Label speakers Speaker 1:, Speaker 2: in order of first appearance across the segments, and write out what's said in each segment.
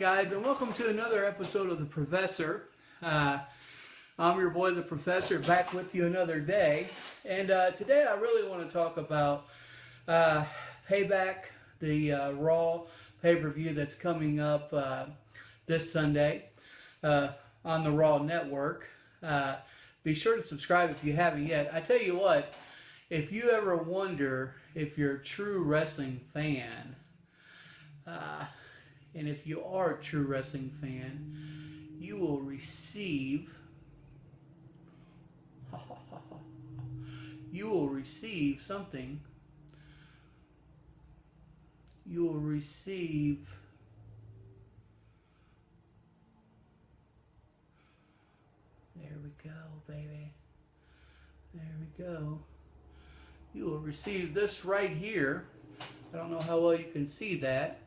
Speaker 1: guys, and welcome to another episode of The Professor. I'm your boy, The Professor, back with you another day. And today I really want to talk about Payback, the Raw pay-per-view that's coming up this Sunday on the Raw Network. Be sure to subscribe if you haven't yet. I tell you what, if you ever wonder if you're a true wrestling fan, and if you are a true wrestling fan, you will receive something. You will receive there we go, baby. There we go. You will receive this right here. I don't know how well you can see that.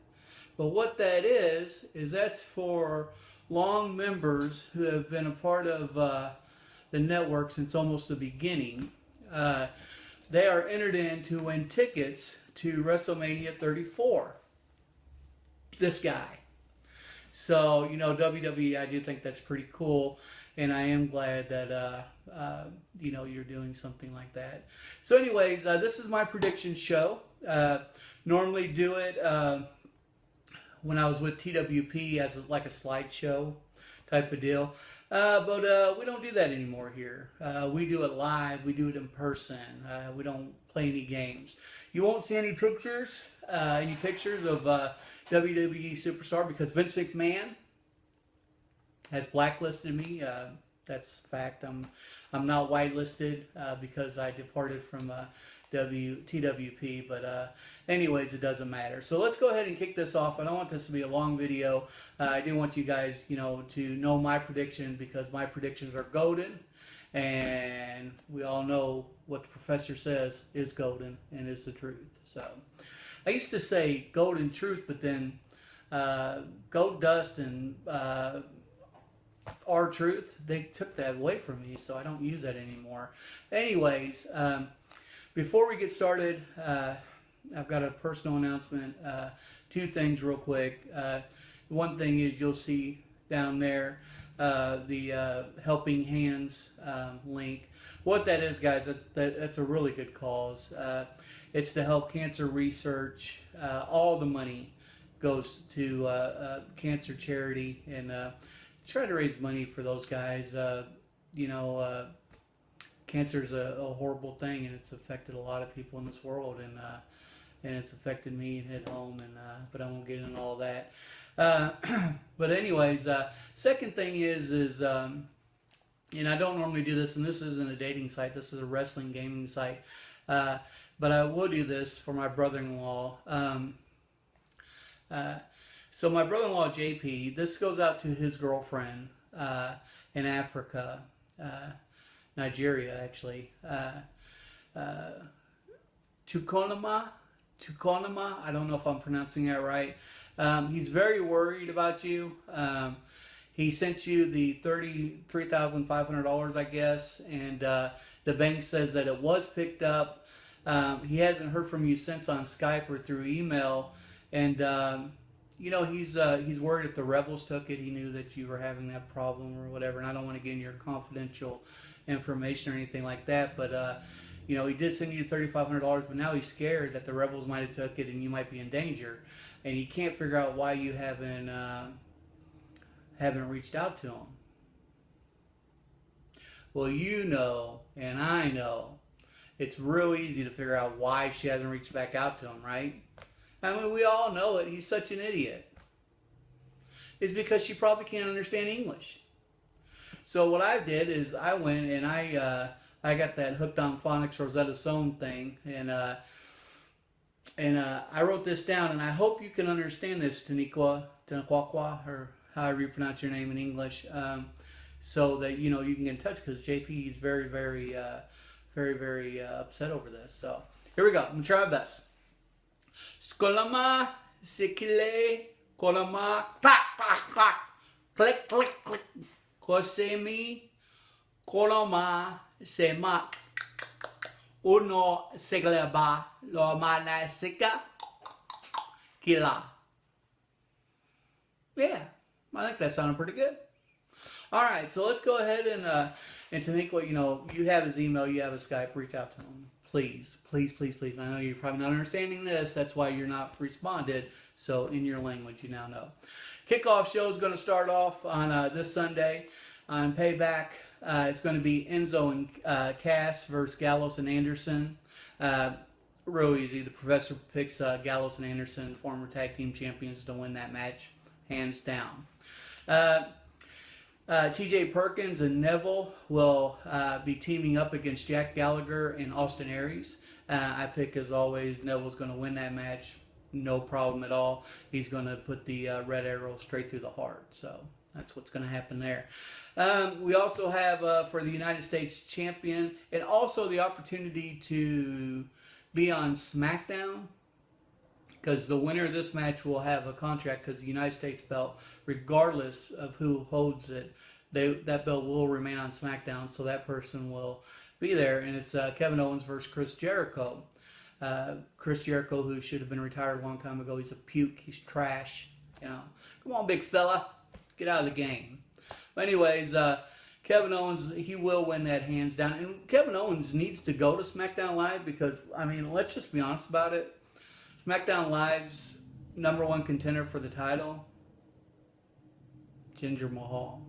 Speaker 1: But what that is that's for long members who have been a part of the network since almost the beginning. They are entered in to win tickets to WrestleMania 34. This guy. So, you know, WWE, I do think that's pretty cool. And I am glad that, you know, you're doing something like that. So anyways, this is my prediction show. Normally do it when I was with TWP as like a slideshow type of deal. But we don't do that anymore here. We do it live. We do it in person. We don't play any games. You won't see any pictures of WWE Superstar because Vince McMahon has blacklisted me. That's fact. I'm not whitelisted because I departed from TWP, but anyways, it doesn't matter. So let's go ahead and kick this off. I don't want this to be a long video. I do want you guys, you know, to know my prediction because my predictions are golden, and we all know what the professor says is golden and is the truth. So I used to say golden truth, but then Gold Dust and R-Truth, they took that away from me, so I don't use that anymore. Anyways, before we get started, I've got a personal announcement. Two things real quick. One thing is you'll see down there the Helping Hands link. What that is, guys, that's a really good cause. It's to help cancer research. All the money goes to cancer charity and try to raise money for those guys. You know, cancer is a horrible thing, and it's affected a lot of people in this world, and it's affected me at home, and but I won't get into all that. But anyways, second thing is and I don't normally do this, and this isn't a dating site. This is a wrestling gaming site, but I will do this for my brother-in-law. So my brother-in-law JP, this goes out to his girlfriend in Africa. Nigeria, actually. Tukonoma, I don't know if I'm pronouncing that right. He's very worried about you. He sent you the $33,500, I guess, and the bank says that it was picked up. He hasn't heard from you since on Skype or through email, and you know, he's worried if the rebels took it. He knew that you were having that problem or whatever, and I don't want to get into your confidential information or anything like that, but you know, he did send you $3,500, but now he's scared that the rebels might have took it and you might be in danger, and he can't figure out why you haven't reached out to him. Well, you know, and I know, it's real easy to figure out why she hasn't reached back out to him, right? I mean, we all know it. He's such an idiot. It's because she probably can't understand English. So what I did is I went and I got that Hooked on Phonics Rosetta Stone thing, and I wrote this down, and I hope you can understand this, Taniqua, or however you pronounce your name in English, so that, you know, you can get in touch, because JP is very, very, very upset over this. So here we go. I'm going to try my best. Skolama, sikile, kolama, clack, clack, clack, click, click, click. Kosemi, koloma, semak, uno segleba, lo manasika, kila. Yeah, I think that sounded pretty good. All right, so let's go ahead and Taniqua, you have his email, you have his Skype, reach out to him. Please, please, please, please. I know you're probably not understanding this. That's why you're not responded. So in your language, you now know. Kickoff show is going to start off on this Sunday on Payback. It's going to be Enzo and Cass versus Gallows and Anderson. Real easy. The professor picks Gallows and Anderson, former tag team champions, to win that match, hands down. TJ Perkins and Neville will be teaming up against Jack Gallagher and Austin Aries. I pick, as always, Neville's going to win that match. No problem at all. He's going to put the red arrow straight through the heart. So that's what's going to happen there. We also have for the United States champion and also the opportunity to be on SmackDown, because the winner of this match will have a contract, because the United States belt, regardless of who holds it, that belt will remain on SmackDown, so that person will be there. And it's Kevin Owens versus Chris Jericho. Chris Jericho, who should have been retired a long time ago, he's a puke, he's trash. Come on, big fella, get out of the game. But anyways, Kevin Owens, he will win that hands down. And Kevin Owens needs to go to SmackDown Live because, I mean, let's just be honest about it. SmackDown Live's #1 contender for the title, Jinder Mahal.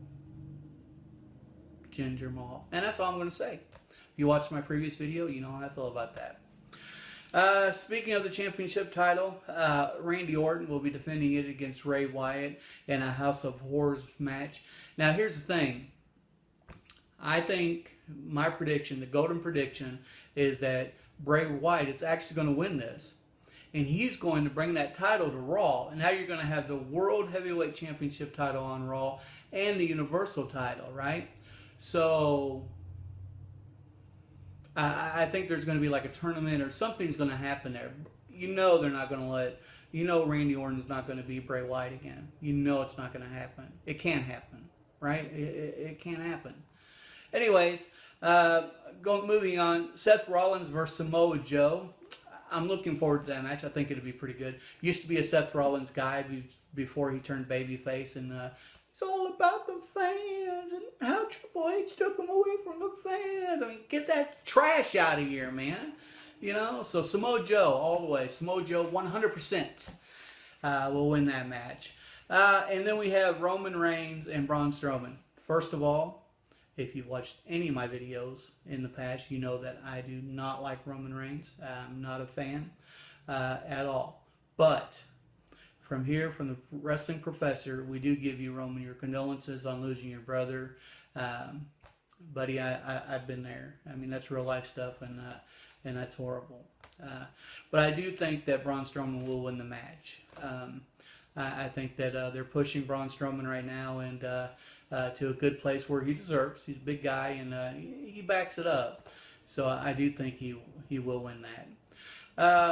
Speaker 1: Jinder Mahal. And that's all I'm going to say. If you watched my previous video, you know how I feel about that. Speaking of the championship title, Randy Orton will be defending it against Ray Wyatt in a House of Horrors match. Now, here's the thing. I think my prediction, the golden prediction, is that Bray Wyatt is actually going to win this. And he's going to bring that title to Raw. And now you're going to have the World Heavyweight Championship title on Raw and the Universal title, right? So I think there's going to be like a tournament or something's going to happen there. They're not going to let, Randy Orton's not going to be Bray Wyatt again. It's not going to happen. It can't happen, right? It can't happen. Anyways, moving on, Seth Rollins versus Samoa Joe. I'm looking forward to that match. I think it'll be pretty good. Used to be a Seth Rollins guy before he turned babyface, and it's all about the fans and how Triple H took him away from the fans. I mean, get that trash out of here, man. So Samoa Joe all the way. Samoa Joe 100% will win that match. And then we have Roman Reigns and Braun Strowman. First of all, if you've watched any of my videos in the past, you know that I do not like Roman Reigns. I'm not a fan at all. But from here, from the Wrestling Professor, we do give you, Roman, your condolences on losing your brother. Buddy, I've been there. I mean, that's real life stuff, and that's horrible. But I do think that Braun Strowman will win the match. I think that they're pushing Braun Strowman right now, and to a good place where he deserves. He's a big guy, and he backs it up. So I do think he will win that.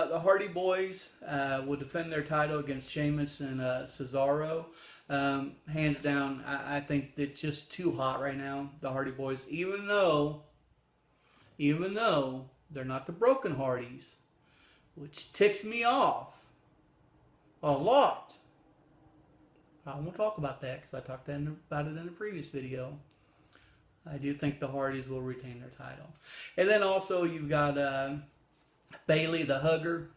Speaker 1: The Hardy Boys will defend their title against Sheamus and Cesaro. Hands down, I think it's just too hot right now, the Hardy Boys, even though they're not the Broken Hardys, which ticks me off a lot. I won't talk about that because I talked about it in a previous video. I do think the Hardys will retain their title. And then also you've got Bayley the Hugger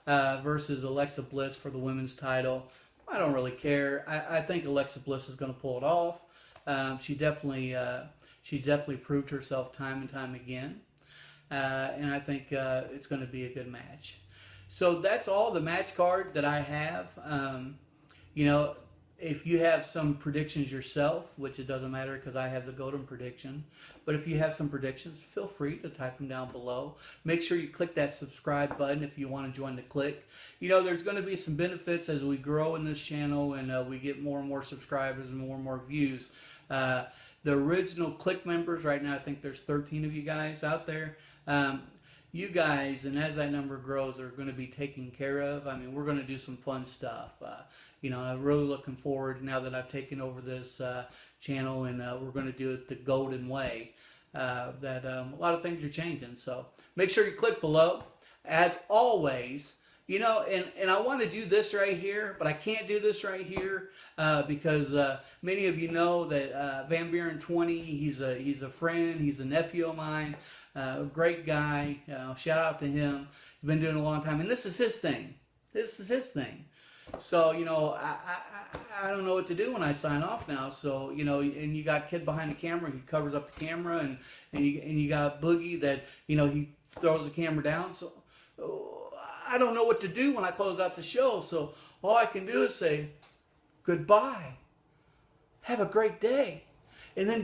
Speaker 1: versus Alexa Bliss for the women's title. I don't really care. I think Alexa Bliss is going to pull it off. She's definitely proved herself time and time again. And I think it's going to be a good match. So that's all the match card that I have. If you have some predictions yourself, which it doesn't matter because I have the golden prediction, but if you have some predictions, feel free to type them down below. Make sure you click that subscribe button if you want to join the clique. There's going to be some benefits as we grow in this channel and we get more and more subscribers and more views. The original clique members, right now I think there's 13 of you guys out there. You guys, and as that number grows, are going to be taken care of. I mean, we're going to do some fun stuff. I'm really looking forward now that I've taken over this channel, and we're going to do it the golden way. A lot of things are changing. So make sure you click below. As always, You know, and I want to do this right here, but I can't do this right here because many of you know that Van Buren 20, he's a friend, he's a nephew of mine, a great guy. Shout out to him. He's been doing it a long time, and this is his thing. This is his thing. So, you know, I don't know what to do when I sign off now. So, you know, and you got Kid behind the camera, he covers up the camera, and you got Boogie that, you know, he throws the camera down. So I don't know what to do when I close out the show. So all I can do is say goodbye. Have a great day. And then